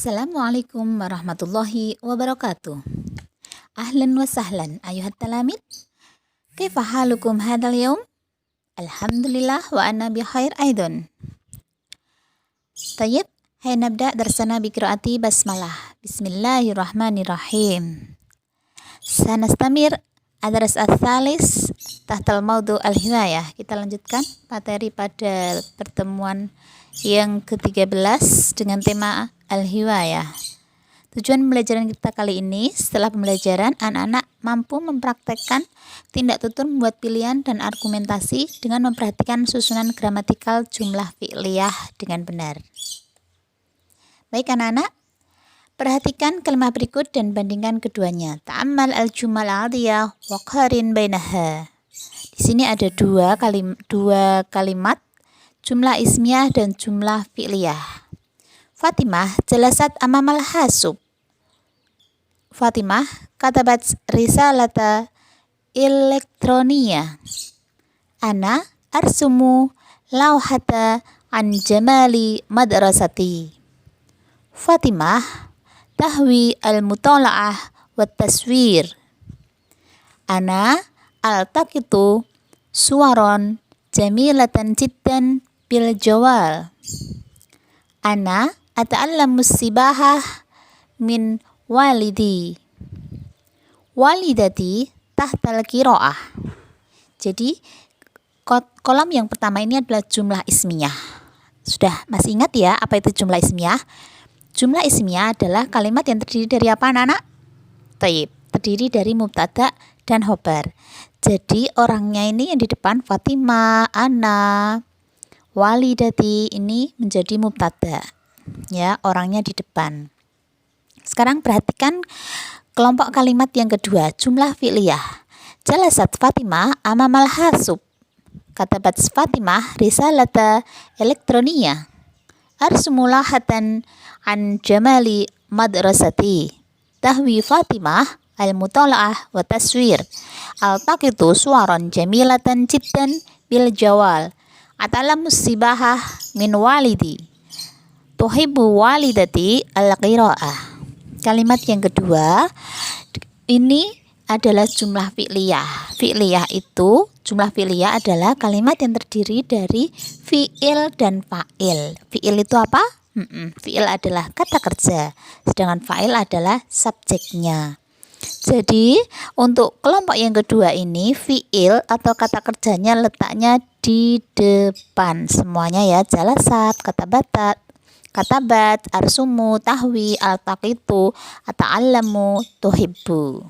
Assalamualaikum warahmatullahi wabarakatuh. Ahlan wa sahlan ayuhat talamid. Kaifa halukum hadzal yaum? Alhamdulillah wa anna bi khair aidan. Tayyib, hai nabda darsana bi qiraati basmalah. Bismillahirrahmanirrahim. Sanastamir adras ats-tsalis tahtal maudu al-hiwayah. Kita lanjutkan materi pada pertemuan yang ke-13 dengan tema al-hiwayah. Tujuan pembelajaran kita kali ini, setelah pembelajaran, anak-anak mampu mempraktekkan tindak tutur membuat pilihan dan argumentasi dengan memperhatikan susunan gramatikal jumlah fi'liyah dengan benar. Baik anak-anak, perhatikan kalimat berikut dan bandingkan keduanya. Ta'ammal al-jumal al-adiyah wa qarin bainaha. Di sini ada dua kalimat, jumlah ismiyah dan jumlah fi'liyah. Fatimah jalasat amamal hasub. Fatimah katabat risalata elektronia. Ana arsumu lauhata an jamali madrasati. Fatimah tahwi al-mutala'ah wa taswir. Ana altaqitu suwaron jamilatan jiddan bil jawal. Ana ata'allamu sibahah min walidi. Walidati tahtal qiraah. Jadi kolom yang pertama ini adalah jumlah ismiyah. Sudah masih ingat ya apa itu jumlah ismiyah? Jumlah ismiyah adalah kalimat yang terdiri dari apa anak-anak? Taib, terdiri dari mubtada dan khobar. Jadi orangnya ini yang di depan Fatimah, Ana, walidati ini menjadi mubtada. Ya, orangnya di depan. Sekarang perhatikan kelompok kalimat yang kedua, jumlah fi'liyah. Jalasat Fatimah amamal hasub. Katabat Fatimah risalata elektronia. Arsumulahatan an jamali madrasati. Tahwi Fatimah al-mutala'ah wa taswir. Altaqitu suwaran jamilatan jiddan bil jawal. Ata'allamu sibahah min walidi. Tuhibbu walidati al-qira'ah. Kalimat yang kedua ini adalah jumlah fi'liyah. Jumlah fi'liyah adalah kalimat yang terdiri dari fi'il dan fa'il. Fi'il itu apa? Fi'il adalah kata kerja, sedangkan fa'il adalah subjeknya. Jadi untuk kelompok yang kedua ini fi'il atau kata kerjanya letaknya di depan semuanya ya. Jalasat, katabat, arsumu, tahwi, altaqitu, ata'allamu, tuhibbu.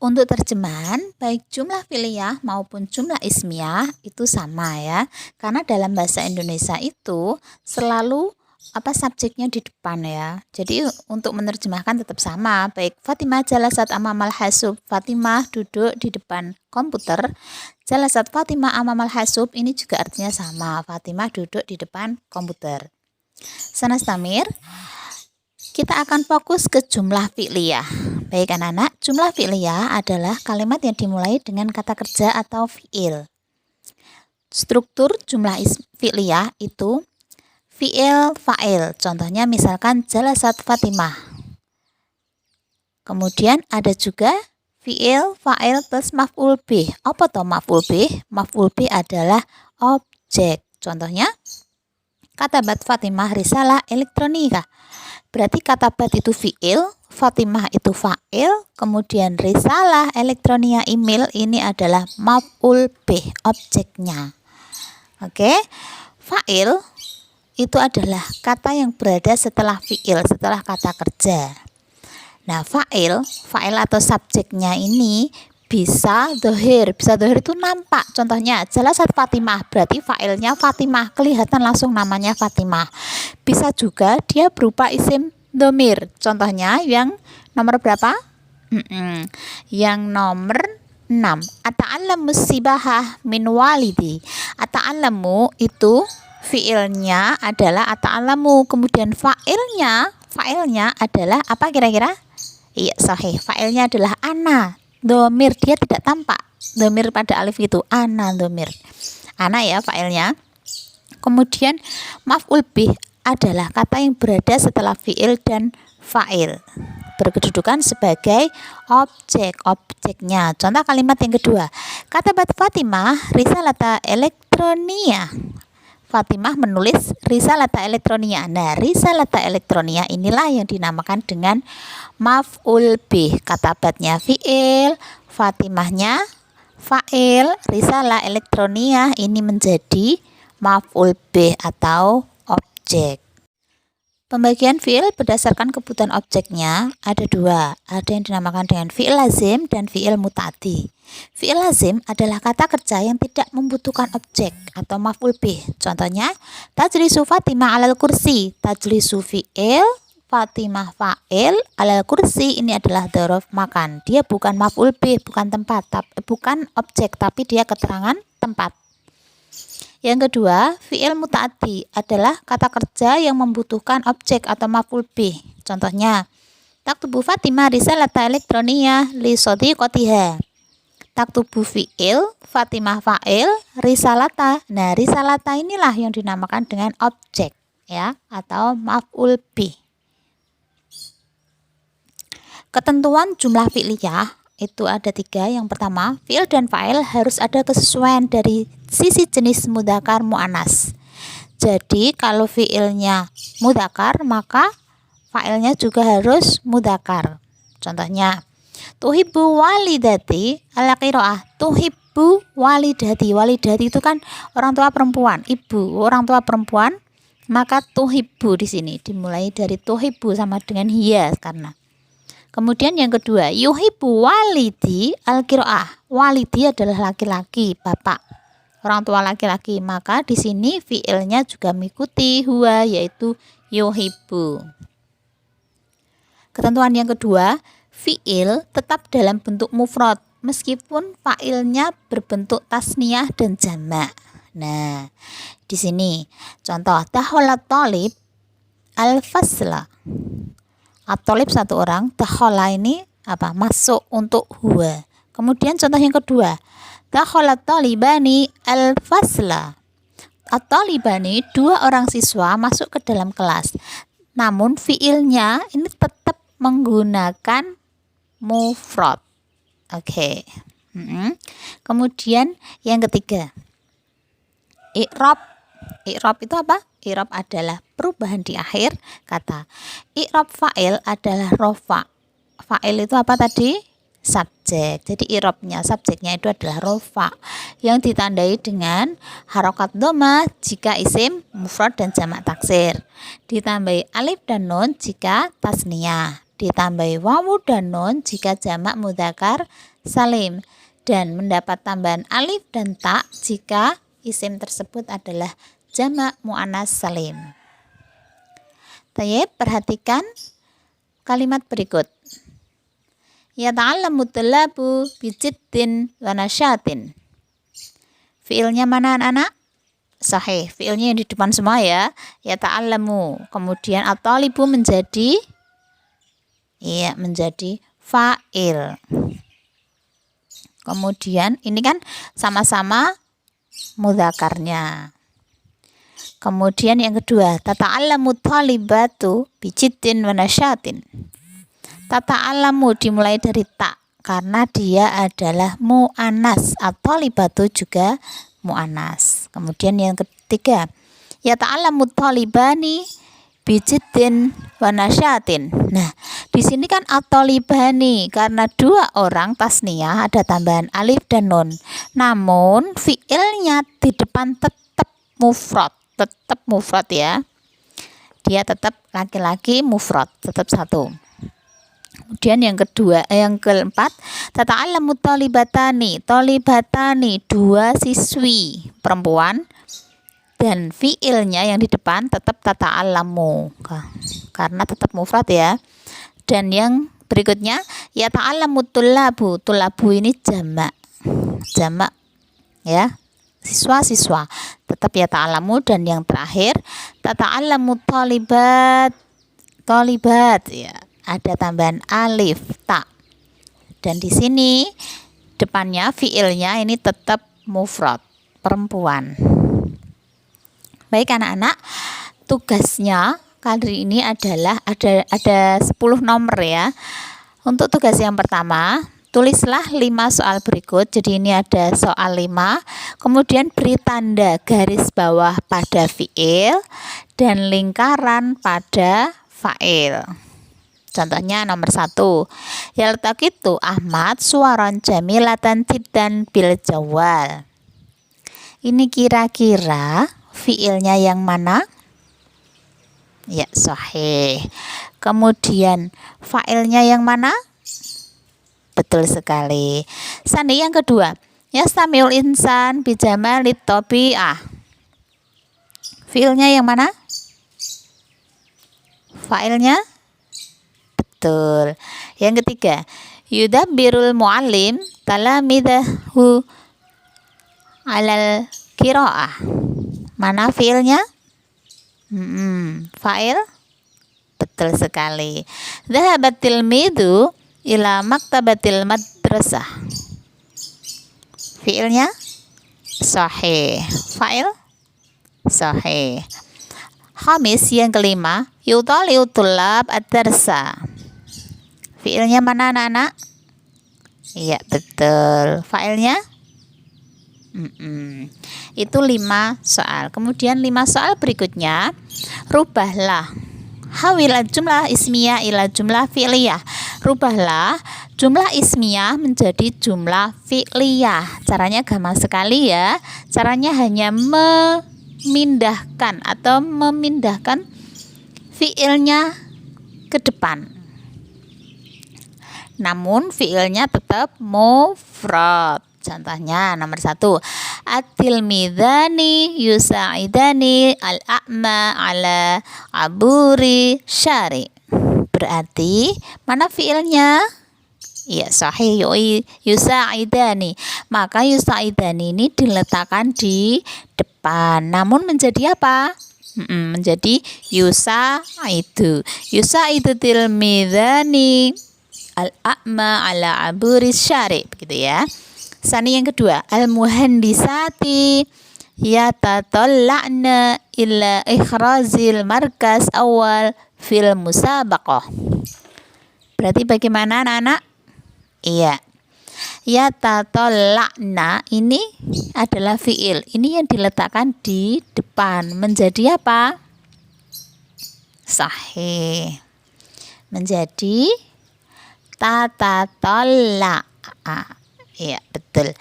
Untuk terjemahan, baik jumlah fi'liyah maupun jumlah ismiyah itu sama ya. Karena dalam bahasa Indonesia itu selalu subjeknya di depan ya. Jadi untuk menerjemahkan tetap sama. Baik Fatimah jalasat amamal hasub, Fatimah duduk di depan komputer. Jalasat Fatimah amamal hasub ini juga artinya sama. Fatimah duduk di depan komputer. Sanastamir, kita akan fokus ke jumlah fi'liyah. Baik anak-anak, jumlah fi'liyah adalah kalimat yang dimulai dengan kata kerja atau fi'il. Struktur jumlah fi'liyah itu fi'il, fa'il. Contohnya misalkan jalasat Fatimah. Kemudian ada juga fi'il, fa'il plus maf'ul bih. Apa toh maf'ul bih? Maf'ul bih adalah objek. Contohnya katabat Fatimah risalah elektronika. Berarti katabat itu fi'il, Fatimah itu fa'il, kemudian risalah elektronika email ini adalah maf'ul bih, objeknya. Oke. Fa'il itu adalah kata yang berada setelah fi'il, setelah kata kerja. Nah, fa'il atau subjeknya ini bisa dohir itu nampak. Contohnya jalasat Fatimah, berarti fa'ilnya Fatimah, kelihatan langsung namanya Fatimah. Bisa juga dia berupa isim domir. Contohnya yang nomor berapa? Yang nomor 6. Ata'allamu sibahah min walidi. Ata'allamu itu fi'ilnya adalah ata'allamu, kemudian fa'ilnya adalah apa kira-kira? Iya, sahih. Fa'ilnya adalah ana. Domir, dia tidak tampak. Domir pada alif itu ana domir. Ana ya fa'ilnya. Kemudian maf'ul bih adalah kata yang berada setelah fiil dan fa'il, berkedudukan sebagai objeknya. Contoh kalimat yang kedua, katabat Fatimah risalata elektronia. Fatimah menulis risalata elektronia. Nah, risalata elektronia inilah yang dinamakan dengan maf'ul bih. Katabatnya fiil, Fatimahnya fa'il, risalah elektronia ini menjadi maf'ul bih atau objek. Pembagian fiil berdasarkan kebutuhan objeknya ada dua. Ada yang dinamakan dengan fiil lazim dan fiil muta'addi. Fiil lazim adalah kata kerja yang tidak membutuhkan objek atau maf'ul bih. Contohnya, tajlisu Fatimah alal kursi. Tajlisu fiil, Fatimah fa'il, alal kursi ini adalah dzaraf makan. Dia bukan maf'ul bih, bukan tempat, bukan objek, tapi dia keterangan tempat. Yang kedua, fiil muta'addi adalah kata kerja yang membutuhkan objek atau maf'ul bih. Contohnya, taktubu Fatimah risalata elektronia li shadiqatiha. Taktubu fiil, Fatimah fa'il, risalata. Nah, risalata inilah yang dinamakan dengan objek ya atau maf'ul bih. Ketentuan jumlah fi'liyah itu ada tiga. Yang pertama, fiil dan fa'il harus ada kesesuaian dari sisi jenis mudzakkar mu'annas. Jadi kalau fiilnya mudzakkar maka fa'ilnya juga harus mudzakkar. Contohnya, tuhibbu walidati ala qiraah. Tuhibbu walidati. Walidati itu kan orang tua perempuan, ibu, orang tua perempuan. Maka tuhibbu di sini dimulai dari tuhibbu sama dengan hiya karena. Kemudian yang kedua, yuhibbu walidi al-qiraah. Walidi adalah laki-laki, bapak, orang tua laki-laki. Maka di sini fiilnya juga mengikuti huwa yaitu yuhibbu. Ketentuan yang kedua, fiil tetap dalam bentuk mufrad meskipun fa'ilnya berbentuk tasniyah dan jamak. Nah, di sini contoh dakhalat thalib al-fasla. At-thalib satu orang, dakhala ini apa? Masuk untuk huwa. Kemudian contoh yang kedua, dakhalat talibani al-fasla. At-talibani dua orang siswa masuk ke dalam kelas. Namun fiilnya ini tetap menggunakan mufrad. Oke. Kemudian yang ketiga, i'rab. I'rab itu apa? I'rab adalah perubahan di akhir kata. I'rab fa'il adalah rofa. Fa'il itu apa tadi? Subjek. Jadi i'rabnya, subjeknya itu adalah rofa yang ditandai dengan harokat dhamma jika isim mufrad dan jamak taksir. Ditambahi alif dan nun jika tasniyah. Ditambahi wawu dan nun jika jamak mudzakkar salim. Dan mendapat tambahan alif dan ta jika isim tersebut adalah jamak mu'annas salim. Tayyib, perhatikan kalimat berikut. Yata'allamu tullabu bijiddin wa nasyatin. Fiilnya mana anak-anak? Sahih, fiilnya yang di depan semua ya. Yata'allamu. Kemudian at-talibu menjadi fa'il. Kemudian ini kan sama-sama mudzakarnya. Kemudian yang kedua, tata'allamu talibatu bijiddin wa nasyatin. Tata'allamu dimulai dari ta karena dia adalah mu'annas atau talibatu juga mu'annas. Kemudian yang ketiga, yata'allamu talibani bijiddin wa nasyatin. Nah, di sini kan at-talibani karena dua orang tasniyah ada tambahan alif dan nun. Namun fiilnya di depan tetap mufrad ya. Dia tetap laki-laki mufrad, tetap satu. Kemudian yang keempat, tata'allamu talibatani. Talibatani dua siswi perempuan dan fiilnya yang di depan tetap tata'allamu karena tetap mufrad ya. Dan yang berikutnya yata'allamu tullabu. Tullabu ini jamak ya. Siswa-siswa tetap yata'allamu. Dan yang terakhir tata'allamu talibat ya, ada tambahan alif ta. Dan di sini depannya fiilnya ini tetap mufrad perempuan. Baik anak-anak, tugasnya kali ini adalah ada 10 nomor ya. Untuk tugas yang pertama, tulislah 5 soal berikut. Jadi ini ada soal 5, kemudian beri tanda garis bawah pada fiil dan lingkaran pada fa'il. Contohnya nomor 1, yaltaqitu Ahmad suwaron jamilatan jiddan bil jawal. Ini kira-kira fiilnya yang mana? Ya, sahih. Kemudian fa'ilnya yang mana? Betul sekali. Sandi yang kedua, yastamiul insan bijamalit tabi'ah. Fiilnya yang mana? Fa'ilnya? Betul. Yang ketiga, yudabbirul muallim talamidahu alal qiraah. Mana fiilnya? Fa'il? Betul sekali. Dhahabat tilmidu ila maktabatil madrasah. Fiilnya? Sahih. Fa'il? Sahih. Khamis yang kelima, yutaliu tulab ad-darsa. Fiilnya mana anak-anak? Iya, betul. Fa'ilnya? Itu 5 soal. Kemudian 5 soal berikutnya, rubahlah hawil jumlah ismiyah ila jumlah fi'liyah. Rubahlah jumlah ismiyah menjadi jumlah fi'liyah. Caranya gampang sekali ya. Caranya hanya memindahkan fi'ilnya ke depan. Namun fi'ilnya tetap mufrad. Contohnya nomor 1, at-tilmidhani yusa'idani al-a'ma ala aburi syari. Berarti mana fi'ilnya? Ya, sahih, yusa'idani. Maka yusa'idani ini diletakkan di depan. Namun menjadi apa? Menjadi yusa'idu. Yusa'idu tilmidhani al-a'ma ala aburi syari. Begitu ya. Sani yang kedua, al-muhandisati yatatalla'na illa ikhrazil markas awal fil musabaqah. Berarti bagaimana anak-anak? Iya. Yatatalla'na ini adalah fi'il. Ini yang diletakkan di depan. Menjadi apa? Sahih. Menjadi tatatalla'. Iya, betul.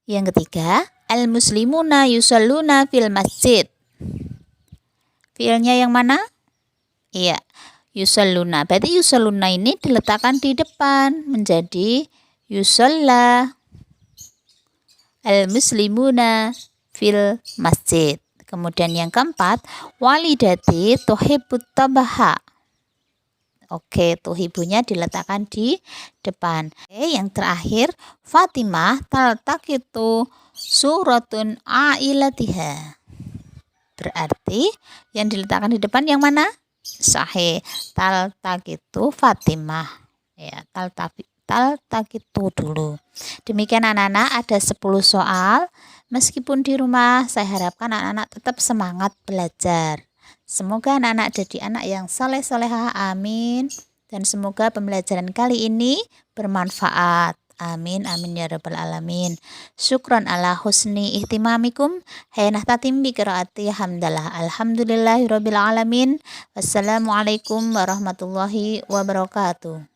Yang ketiga, al-muslimuna yusalluna fil masjid. Fiilnya yang mana? Iya, yusalluna. Berarti yusalluna ini diletakkan di depan menjadi yusalla. Al-muslimuna fil masjid. Kemudian yang keempat, walidati tuhibbut tabaha. Oke, tuhibunya diletakkan di depan. Yang terakhir, Fatimah taltaqitu suratun ailatiha. Berarti yang diletakkan di depan yang mana? Sahih. Taltaqitu Fatimah. Ya, taltaqitu dulu. Demikian anak-anak, ada 10 soal. Meskipun di rumah, saya harapkan anak-anak tetap semangat belajar. Semoga anak-anak jadi anak yang soleh-solehah, amin. Dan semoga pembelajaran kali ini bermanfaat. Amin, amin ya rabbal alamin. Syukran ala husni ihtimamikum. Hayanah tatim bi qiraati hamdalah. Alhamdulillahirabbil alamin. Wassalamualaikum warahmatullahi wabarakatuh.